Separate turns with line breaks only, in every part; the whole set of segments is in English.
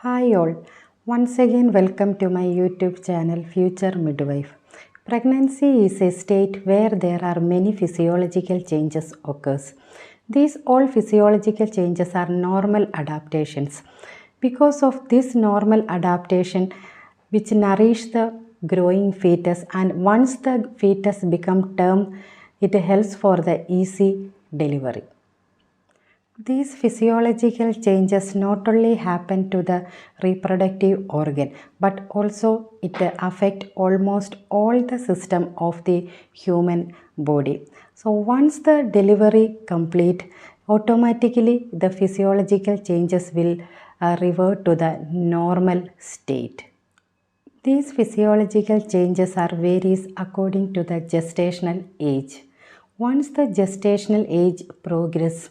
Hi all, once again welcome to my YouTube channel Future Midwife. Pregnancy is a state where there are many physiological changes occurs. These all physiological changes are normal adaptations. Because of this normal adaptation which nourish the growing fetus, and once the fetus become term, it helps for the easy delivery. These physiological changes not only happen to the reproductive organ but also it affect almost all the system of the human body. So once the delivery complete, automatically the physiological changes will revert to the normal state. These physiological changes are varies according to the gestational age. Once the gestational age progresses,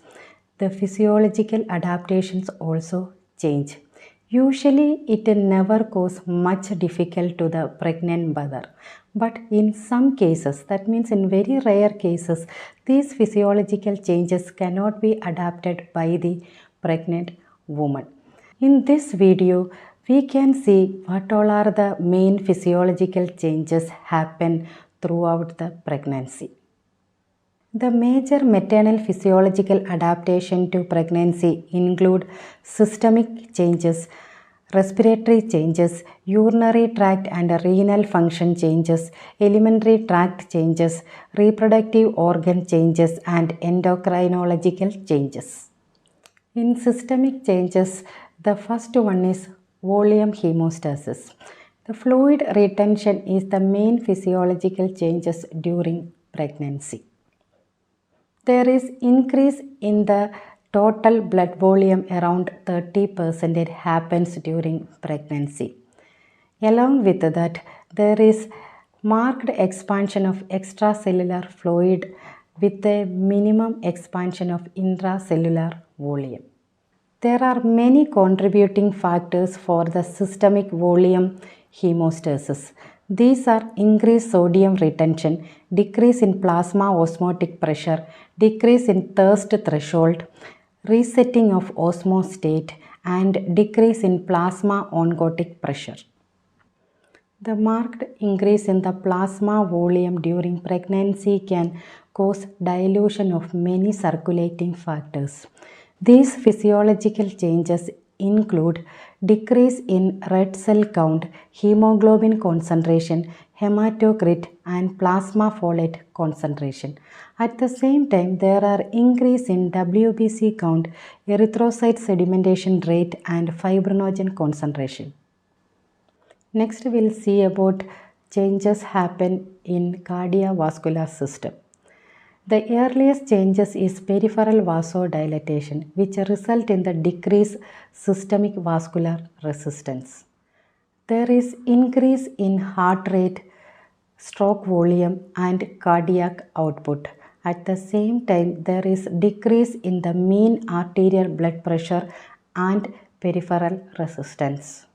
the physiological adaptations also change. Usually it never cause much difficult to the pregnant mother. But in some cases, that means in very rare cases, these physiological changes cannot be adapted by the pregnant woman. In this video, we can see what all are the main physiological changes happen throughout the pregnancy. The major maternal physiological adaptation to pregnancy include systemic changes, respiratory changes, urinary tract and renal function changes, alimentary tract changes, reproductive organ changes and endocrinological changes. In systemic changes, the first one is volume hemostasis. The fluid retention is the main physiological changes during pregnancy. There is increase in the total blood volume around 30% happens during pregnancy. Along with that, there is marked expansion of extracellular fluid with a minimum expansion of intracellular volume. There are many contributing factors for the systemic volume hemostasis. These are increased sodium retention, decrease in plasma osmotic pressure, decrease in thirst threshold, resetting of osmostate, and decrease in plasma oncotic pressure. The marked increase in the plasma volume during pregnancy can cause dilution of many circulating factors. These physiological changes include decrease in red cell count, hemoglobin concentration, hematocrit, and plasma folate concentration. At the same time, there are increase in WBC count, erythrocyte sedimentation rate, and fibrinogen concentration. Next we will see about changes happen in cardiovascular system. The earliest changes is peripheral vasodilatation which result in the decreased systemic vascular resistance. There is increase in heart rate, stroke volume and cardiac output. At the same time, there is decrease in the mean arterial blood pressure and peripheral resistance.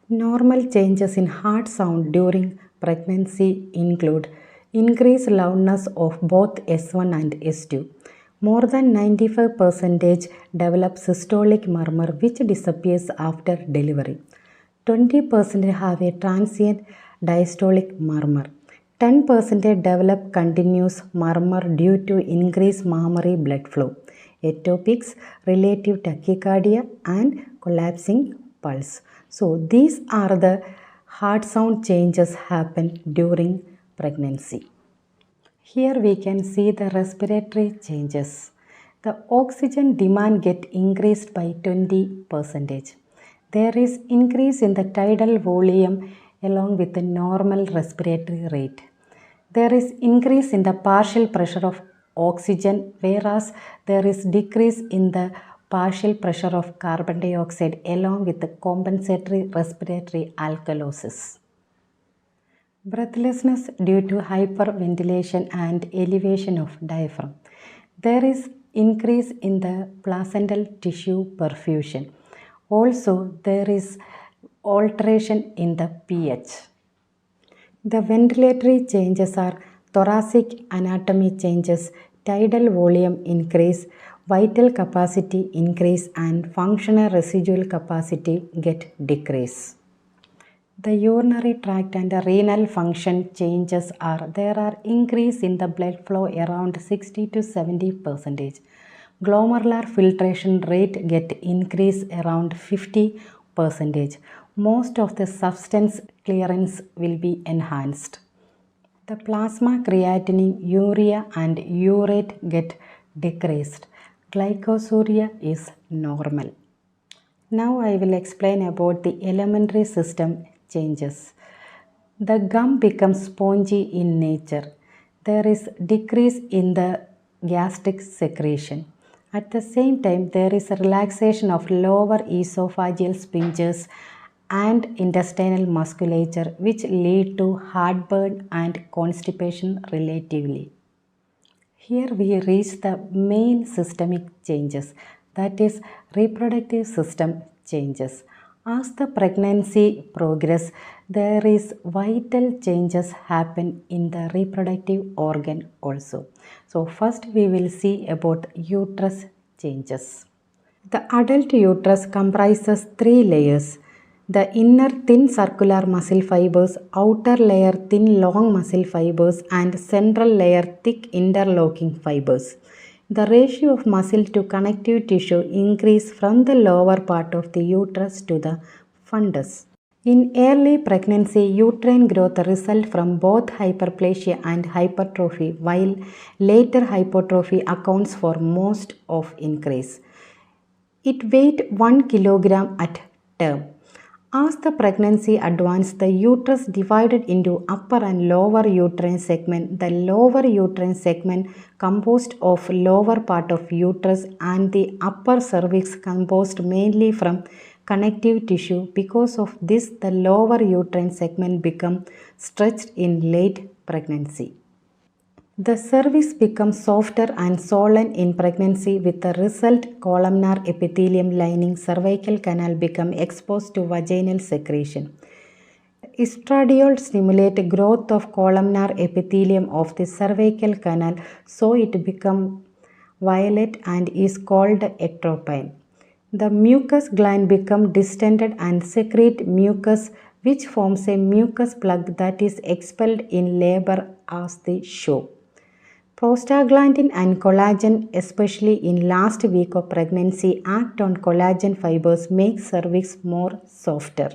Normal changes in heart sound during pregnancy include increased loudness of both S1 and S2. More than 95% develop systolic murmur which disappears after delivery. 20% have a transient diastolic murmur. 10% develop continuous murmur due to increased mammary blood flow, ectopics, relative tachycardia and collapsing pulse. So these are the heart sound changes happen during pregnancy. Here we can see the respiratory changes. The oxygen demand get increased by 20%. There is increase in the tidal volume along with the normal respiratory rate. There is increase in the partial pressure of oxygen whereas there is decrease in the partial pressure of carbon dioxide along with the compensatory respiratory alkalosis. Breathlessness due to hyperventilation and elevation of diaphragm. There is increase in the placental tissue perfusion. Also, there is alteration in the pH. The ventilatory changes are thoracic anatomy changes, tidal volume increase, vital capacity increase and functional residual capacity get decrease. The urinary tract and renal function changes are there are increase in the blood flow around 60 to 70%. Glomerular filtration rate get increase around 50%. Most of the substance clearance will be enhanced. The plasma creatinine, urea and urate get decreased. Glycosuria is normal. Now I will explain about the alimentary system changes. The gum becomes spongy in nature. There is decrease in the gastric secretion. At the same time, there is a relaxation of lower esophageal sphincters and intestinal musculature which lead to heartburn and constipation relatively. Here we reach the main systemic changes, that is reproductive system changes. As the pregnancy progresses, there is vital changes happen in the reproductive organ also. So first we will see about uterus changes. The adult uterus comprises three layers. The inner thin circular muscle fibers, outer layer thin long muscle fibers and central layer thick interlocking fibers. The ratio of muscle to connective tissue increase from the lower part of the uterus to the fundus. In early pregnancy, uterine growth results from both hyperplasia and hypertrophy, while later hypertrophy accounts for most of increase. It weighed 1 kilogram at term. As the pregnancy advanced, the uterus divided into upper and lower uterine segment. The lower uterine segment composed of lower part of uterus and the upper cervix composed mainly from connective tissue. Because of this, the lower uterine segment become stretched in late pregnancy. The cervix becomes softer and swollen in pregnancy with the result columnar epithelium lining cervical canal become exposed to vaginal secretion. Estradiol stimulate growth of columnar epithelium of the cervical canal so it become violet and is called atropine. The mucus gland become distended and secrete mucus which forms a mucus plug that is expelled in labor as the show. Prostaglandin and collagen, especially in last week of pregnancy, act on collagen fibers, make cervix more softer.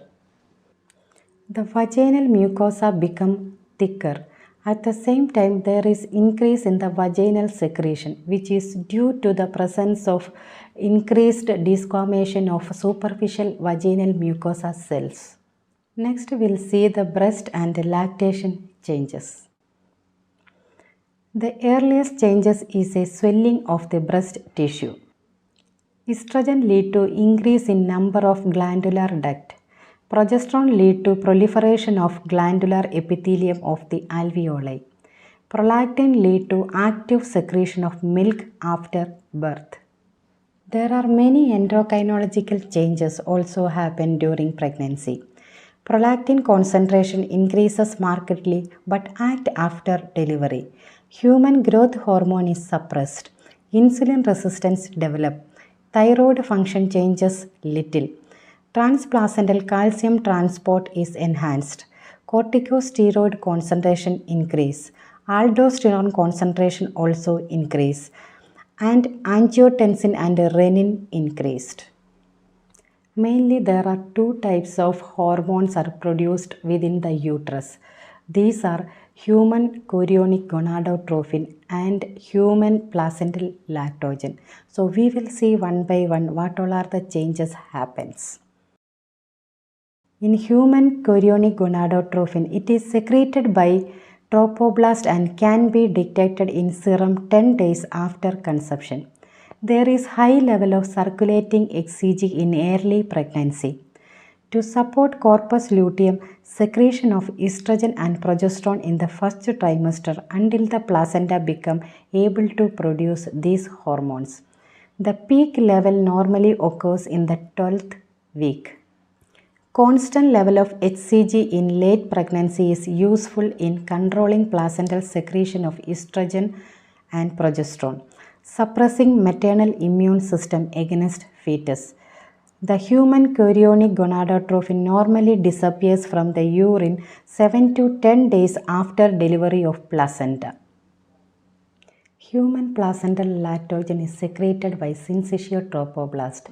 The vaginal mucosa become thicker. At the same time, there is increase in the vaginal secretion, which is due to the presence of increased desquamation of superficial vaginal mucosa cells. Next, we'll see the breast and lactation changes. The earliest changes is a swelling of the breast tissue. Estrogen lead to increase in number of glandular duct. Progesterone lead to proliferation of glandular epithelium of the alveoli. Prolactin lead to active secretion of milk after birth. There are many endocrinological changes also happen during pregnancy. Prolactin concentration increases markedly but act after delivery. Human growth hormone is suppressed. Insulin resistance develop. Thyroid function changes little. Transplacental calcium transport is enhanced. Corticosteroid concentration increase. Aldosterone concentration also increase. And angiotensin and renin increased. Mainly there are two types of hormones are produced within the uterus. These are human chorionic gonadotropin and human placental lactogen. So we will see one by one what all are the changes happens. In human chorionic gonadotropin, it is secreted by trophoblast and can be detected in serum 10 days after conception. There is high level of circulating hCG in early pregnancy. To support corpus luteum, secretion of estrogen and progesterone in the first trimester until the placenta become able to produce these hormones. The peak level normally occurs in the 12th week. Constant level of hCG in late pregnancy is useful in controlling placental secretion of estrogen and progesterone. suppressing maternal immune system against fetus. The human chorionic gonadotrophin normally disappears from the urine 7 to 10 days after delivery of placenta. Human placental lactogen is secreted by syncytial trophoblast.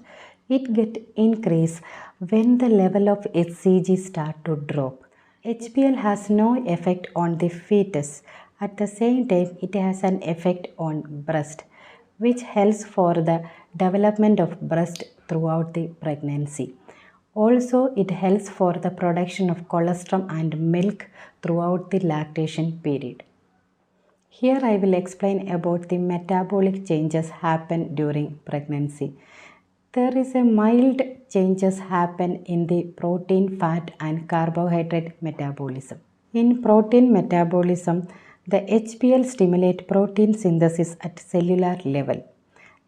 It gets increased when the level of HCG start to drop. HPL has no effect on the fetus. At the same time, it has an effect on breast, which helps for the development of breast throughout the pregnancy. Also, it helps for the production of colostrum and milk throughout the lactation period. Here I will explain about the metabolic changes happen during pregnancy. There is a mild changes happen in the protein, fat and carbohydrate metabolism. In protein metabolism, the HPL stimulate protein synthesis at cellular level.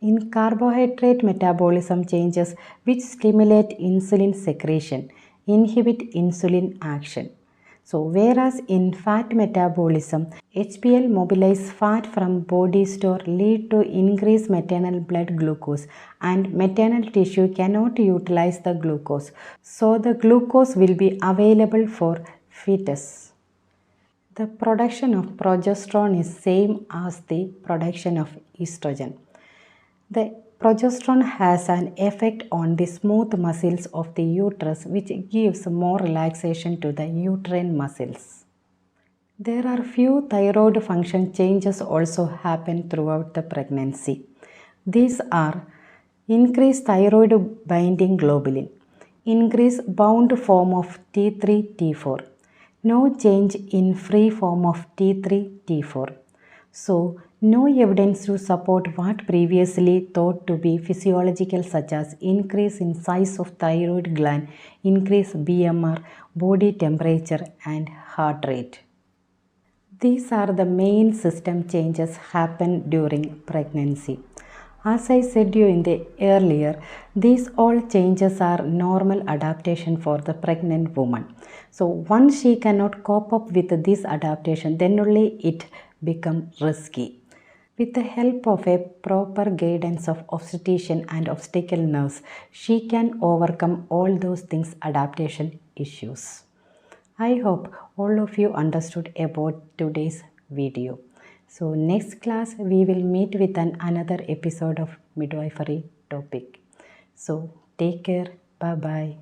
In carbohydrate metabolism changes which stimulate insulin secretion, inhibit insulin action. So whereas in fat metabolism, HPL mobilize fat from body store lead to increased maternal blood glucose and maternal tissue cannot utilize the glucose. So the glucose will be available for fetus. The production of progesterone is same as the production of estrogen. The progesterone has an effect on the smooth muscles of the uterus which gives more relaxation to the uterine muscles. There are few thyroid function changes also happen throughout the pregnancy. These are increased thyroid binding globulin, increased bound form of T3, T4, no change in free form of T3, T4. So, no evidence to support what previously thought to be physiological such as increase in size of thyroid gland, increase BMR, body temperature and heart rate. These are the main system changes happen during pregnancy. As I said you in the earlier, these all changes are normal adaptation for the pregnant woman. So once she cannot cope up with this adaptation, then only it become risky. With the help of a proper guidance of obstetrician and obstetrical nurse, she can overcome all those things adaptation issues. I hope all of you understood about today's video. So next class we will meet with another episode of midwifery topic. So take care. Bye bye.